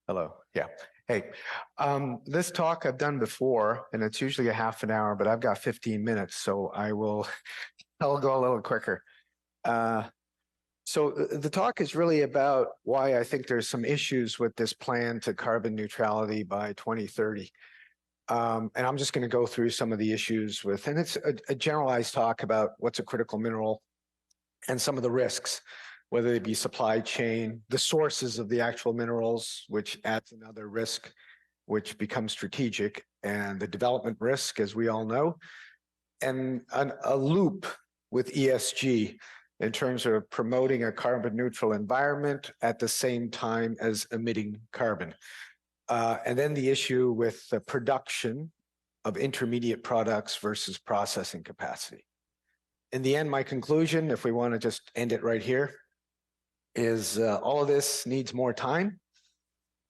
Hello. Yeah. Hey, this talk I've done before, and it's usually a half an hour, but I've got 15 minutes, so I'll go a little quicker. Uh, the talk is really about why I think there's some issues with this plan to carbon neutrality by 2030. And I'm just going to go through some of the issues and it's a generalized talk about what's a critical mineral and some of the risks, whether they be supply chain, the sources of the actual minerals, which adds another risk, which becomes strategic, and the development risk, as we all know, and a loop with ESG in terms of promoting a carbon neutral environment at the same time as emitting carbon. And then the issue with the production of intermediate products versus processing capacity. In the end, my conclusion, if we want to just end it right here, is all of this needs more time,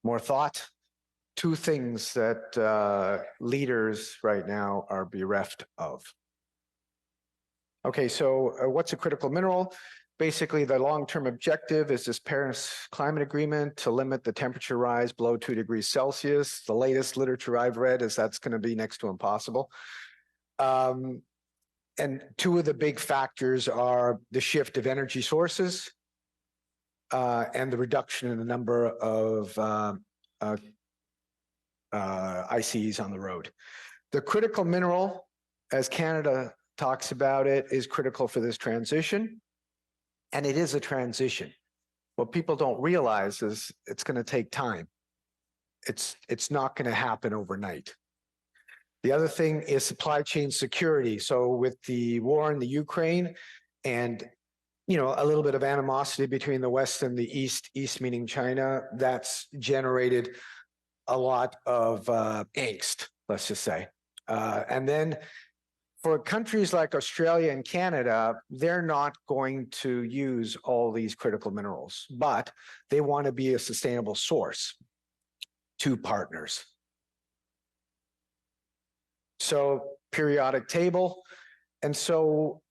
more thought. Two things that leaders right now are bereft of. Okay, so what's a critical mineral? Basically, the long-term objective is this Paris Climate Agreement to limit the temperature rise below 2 degrees Celsius. The latest literature I've read is that's going to be next to impossible. And two of the big factors are the shift of energy sources and the reduction in the number of ICs on the road. The critical mineral, as Canada talks about it, is critical for this transition, and it is a transition. What people don't realize is it's going to take time. It's not going to happen overnight. The other thing is supply chain security. So with the war in the Ukraine and a little bit of animosity between the West and the East meaning China, that's generated a lot of angst, let's just say. And then for countries like Australia and Canada, they're not going to use all these critical minerals, but they want to be a sustainable source to partners. So periodic table. And so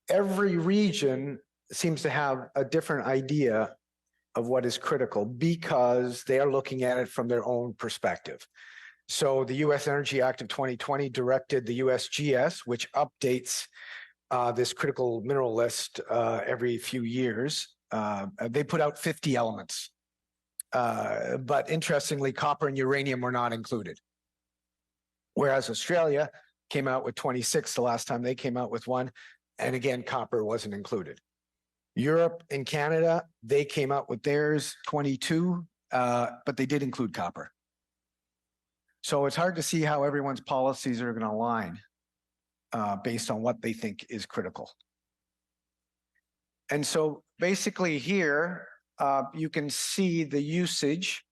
every region seems to have a different idea of what is critical because they are looking at it from their own perspective. So the U.S. Energy Act of 2020 directed the USGS, which updates this critical mineral list every few years. They put out 50 elements. But interestingly, copper and uranium were not included. Whereas Australia came out with 26 the last time they came out with one. And again, copper wasn't included. Europe and Canada, they came out with theirs, 22, but they did include copper. So it's hard to see how everyone's policies are going to align based on what they think is critical. And so basically here, you can see the usage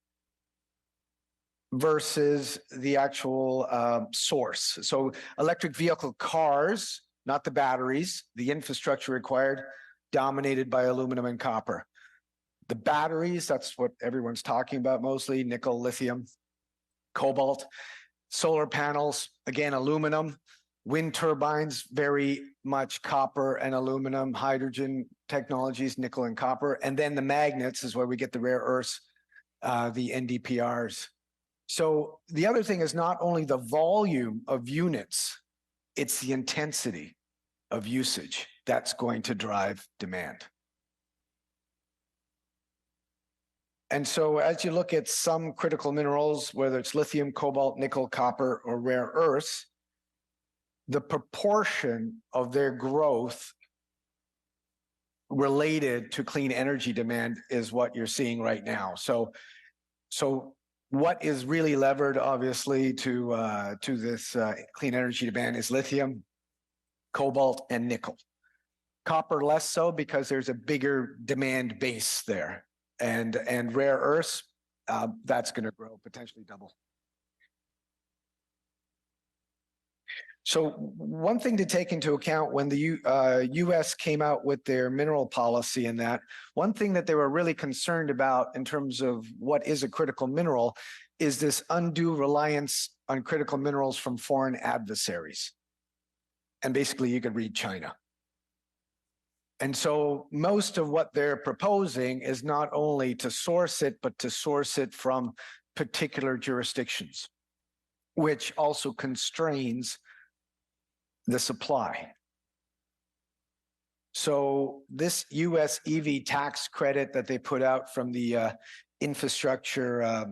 versus the actual source. So electric vehicle cars, not the batteries, the infrastructure required, dominated by aluminum and copper. The batteries, that's what everyone's talking about mostly, nickel, lithium, cobalt. Solar panels, again, aluminum. Wind turbines, very much copper and aluminum. Hydrogen technologies, nickel and copper. And then the magnets is where we get the rare earths, the NdPrs. So the other thing is not only the volume of units, it's the intensity of usage that's going to drive demand. And so as you look at some critical minerals, whether it's lithium, cobalt, nickel, copper, or rare earths, the proportion of their growth related to clean energy demand is what you're seeing right now. So what is really levered, obviously, to this clean energy demand is lithium, cobalt, and nickel. Copper less so because there's a bigger demand base there. And rare earths, that's going to grow, potentially double. So one thing to take into account when the U.S. came out with their mineral policy and that, one thing that they were really concerned about in terms of what is a critical mineral is this undue reliance on critical minerals from foreign adversaries. And basically you could read China. And so most of what they're proposing is not only to source it, but to source it from particular jurisdictions, which also constrains the supply. So this US EV tax credit that they put out from the infrastructure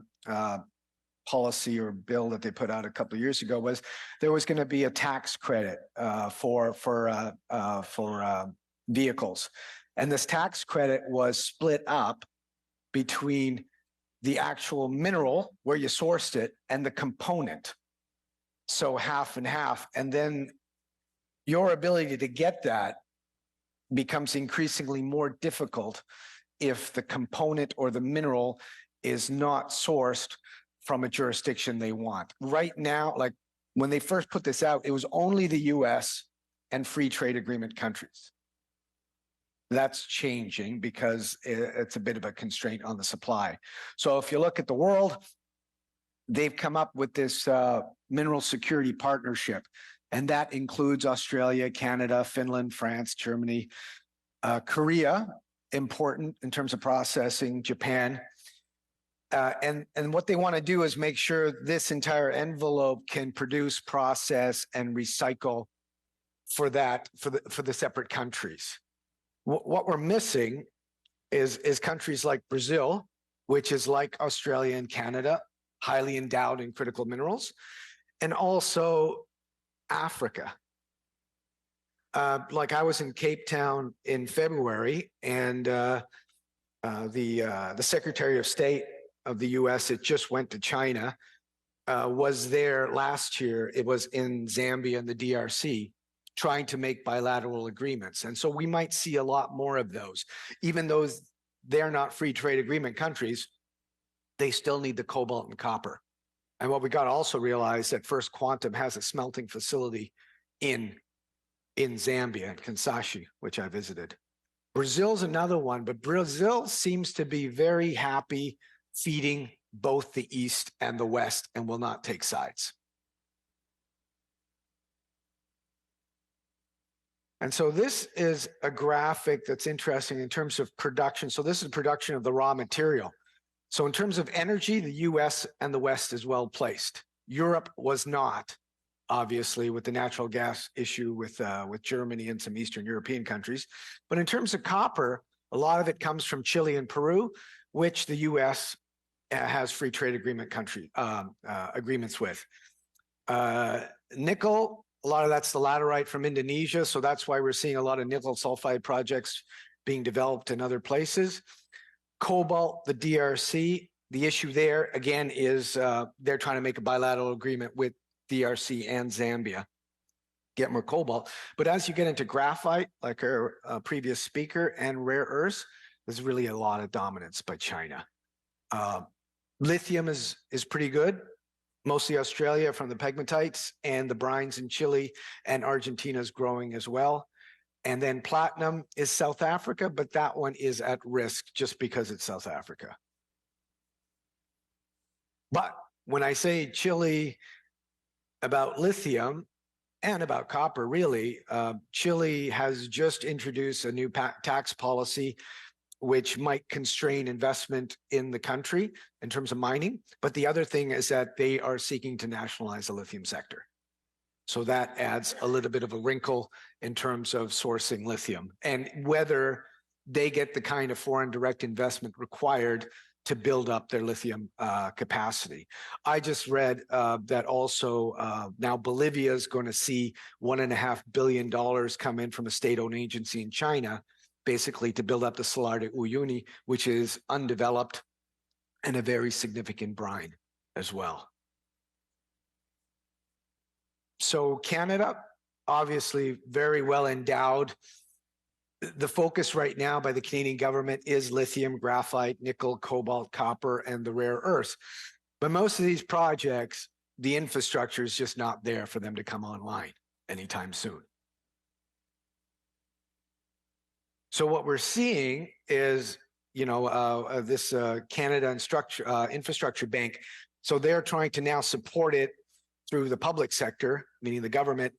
policy or bill that they put out a couple of years ago was there was going to be a tax credit for vehicles, and this tax credit was split up between the actual mineral where you sourced it and the component, so half and half, and then your ability to get that becomes increasingly more difficult if the component or the mineral is not sourced from a jurisdiction they want. Right now, like when they first put this out, it was only the US and free trade agreement countries. That's changing because it's a bit of a constraint on the supply. So if you look at the world, they've come up with this mineral security partnership, and that includes Australia, Canada, Finland, France, Germany, Korea, important in terms of processing, Japan. And what they want to do is make sure this entire envelope can produce, process, and recycle for the separate countries. What we're missing is countries like Brazil, which is like Australia and Canada, highly endowed in critical minerals, and also Africa. Like I was in Cape Town in February, and the Secretary of State of the US, it just went to China, was there last year. It was in Zambia and the DRC, trying to make bilateral agreements. And so we might see a lot more of those. Even though they're not free trade agreement countries, they still need the cobalt and copper. And what we got to also realize that First Quantum has a smelting facility in Zambia, in Kinshasa, which I visited. Brazil's another one, but Brazil seems to be very happy feeding both the East and the West and will not take sides. And so this is a graphic that's interesting in terms of production. So this is production of the raw material. So in terms of energy, the US and the West is well placed. Europe was not, obviously, with the natural gas issue with Germany and some Eastern European countries. But in terms of copper, a lot of it comes from Chile and Peru, which the US has free trade agreement agreements with. Nickel, a lot of that's the laterite from Indonesia, so that's why we're seeing a lot of nickel sulfide projects being developed in other places. Cobalt, the DRC, the issue there, again, is they're trying to make a bilateral agreement with DRC and Zambia, get more cobalt. But as you get into graphite, like our previous speaker, and rare earths, there's really a lot of dominance by China. Lithium is pretty good. Mostly Australia from the pegmatites, and the brines in Chile and Argentina is growing as well. And then platinum is South Africa, but that one is at risk just because it's South Africa. But when I say Chile about lithium and about copper, really, Chile has just introduced a new tax policy which might constrain investment in the country in terms of mining. But the other thing is that they are seeking to nationalize the lithium sector. So that adds a little bit of a wrinkle in terms of sourcing lithium and whether they get the kind of foreign direct investment required to build up their lithium capacity. I just read that also now Bolivia is going to see $1.5 billion come in from a state-owned agency in China, basically to build up the Salar de Uyuni, which is undeveloped and a very significant brine as well. So Canada, obviously very well endowed. The focus right now by the Canadian government is lithium, graphite, nickel, cobalt, copper, and the rare earths. But most of these projects, the infrastructure is just not there for them to come online anytime soon. So what we're seeing is, this Canada Infrastructure Bank. So they're trying to now support it through the public sector, meaning the government,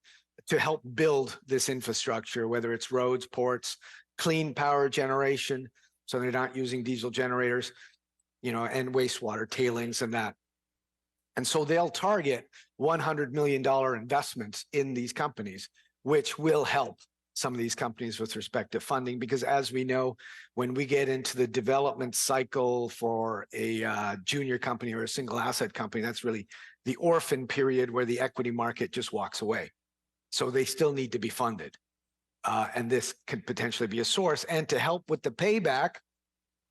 to help build this infrastructure, whether it's roads, ports, clean power generation, so they're not using diesel generators, and wastewater tailings and that. And so they'll target $100 million investments in these companies, which will help some of these companies with respect to funding, because as we know, when we get into the development cycle for a junior company or a single asset company, that's really the orphan period where the equity market just walks away. So they still need to be funded. And this could potentially be a source. And to help with the payback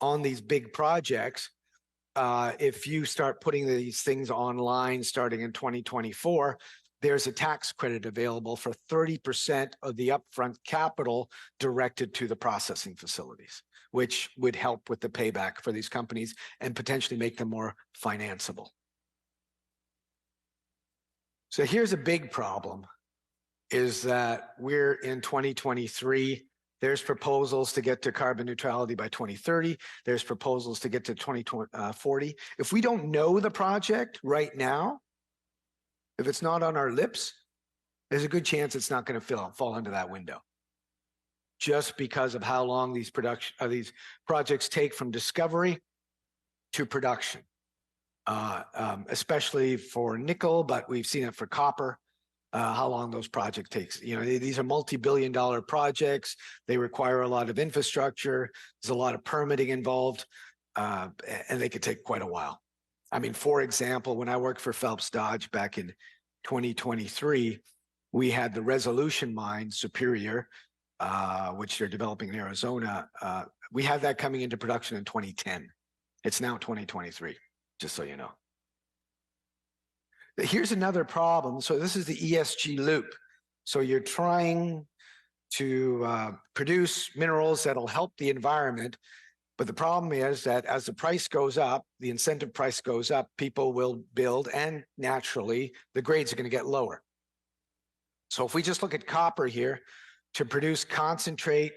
on these big projects, if you start putting these things online starting in 2024, there's a tax credit available for 30% of the upfront capital directed to the processing facilities, which would help with the payback for these companies and potentially make them more financeable. So here's a big problem, is that we're in 2023. There's proposals to get to carbon neutrality by 2030. There's proposals to get to 2040. If we don't know the project right now, if it's not on our lips, there's a good chance it's not going to fall into that window, just because of how long these projects take from discovery to production, especially for nickel, but we've seen it for copper. How long those projects takes. These are multi-billion-dollar projects. They require a lot of infrastructure. There's a lot of permitting involved, and they could take quite a while. I mean, for example, when I worked for Phelps Dodge back in 2023, we had the Resolution mine, Superior, which they're developing in Arizona. We had that coming into production in 2010. It's now 2023, just so you know. Here's another problem. So this is the ESG loop. So you're trying to produce minerals that'll help the environment. But the problem is that as the price goes up, the incentive price goes up, people will build, and naturally, the grades are going to get lower. So if we just look at copper here, to produce concentrate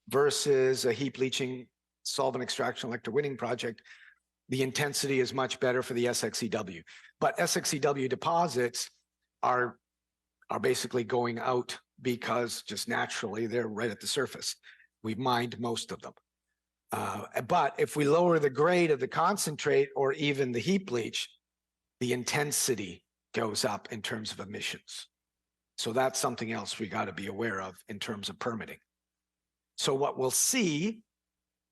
versus a heap leaching solvent extraction electrowinning project, the intensity is much better for the SXEW. But SXEW deposits are basically going out because just naturally they're right at the surface. We've mined most of them. But if we lower the grade of the concentrate or even the heap leach, the intensity goes up in terms of emissions. So that's something else we got to be aware of in terms of permitting. So what we'll see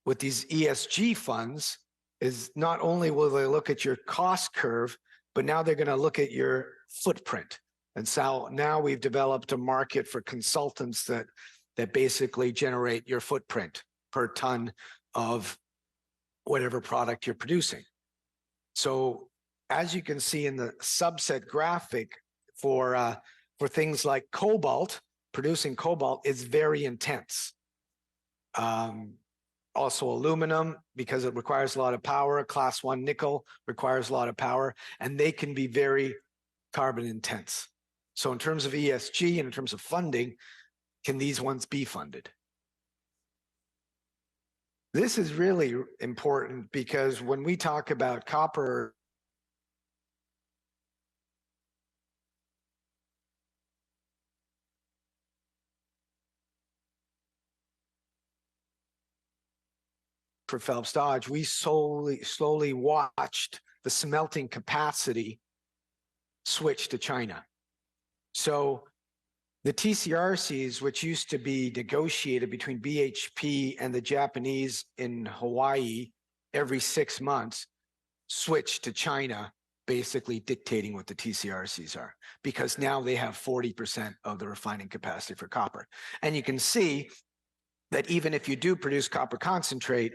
with these ESG funds is not only will they look at your cost curve, but now they're going to look at your footprint. And so now we've developed a market for consultants that basically generate your footprint per ton of whatever product you're producing. So as you can see in the subset graphic for things like cobalt, producing cobalt is very intense. Also aluminum, because it requires a lot of power. Class 1 nickel requires a lot of power, and they can be very carbon intense. So in terms of ESG and in terms of funding, can these ones be funded? This is really important because when we talk about copper, for Phelps Dodge, we slowly watched the smelting capacity switch to China. So the TCRCs, which used to be negotiated between BHP and the Japanese in Hawaii every 6 months, switched to China, basically dictating what the TCRCs are, because now they have 40% of the refining capacity for copper. And you can see that even if you do produce copper concentrate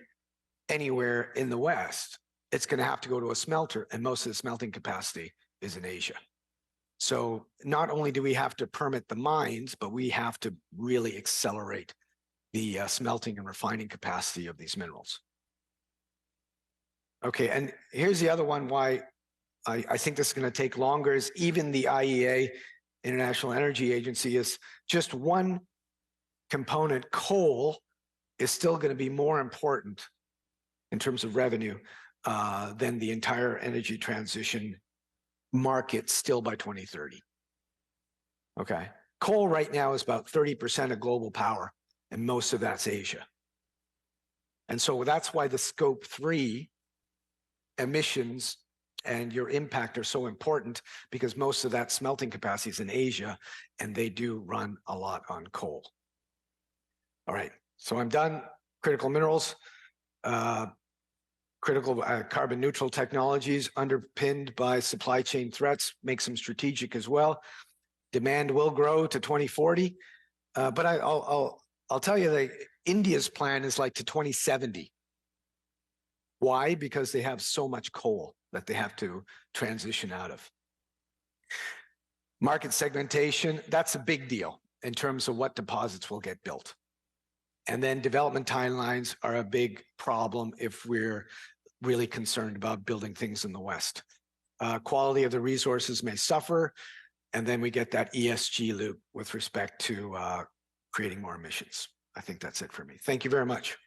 anywhere in the West, it's going to have to go to a smelter, and most of the smelting capacity is in Asia. So not only do we have to permit the mines, but we have to really accelerate the smelting and refining capacity of these minerals. Okay, and here's the other one why I think this is going to take longer is even the IEA, International Energy Agency, is just one component. Coal is still going to be more important in terms of revenue than the entire energy transition market still by 2030. Okay. Coal right now is about 30% of global power. and most of that's Asia. And so that's why the scope 3 emissions and your impact are so important, because most of that smelting capacity is in Asia, and they do run a lot on coal. All right, so I'm done. Critical minerals, critical carbon neutral technologies underpinned by supply chain threats makes them strategic as well. Demand will grow to 2040, but I'll tell you that India's plan is like to 2070. Why? Because they have so much coal that they have to transition out of. Market segmentation, that's a big deal in terms of what deposits will get built. And then development timelines are a big problem if we're really concerned about building things in the West. Quality of the resources may suffer, and then we get that ESG loop with respect to creating more emissions. I think that's it for me. Thank you very much.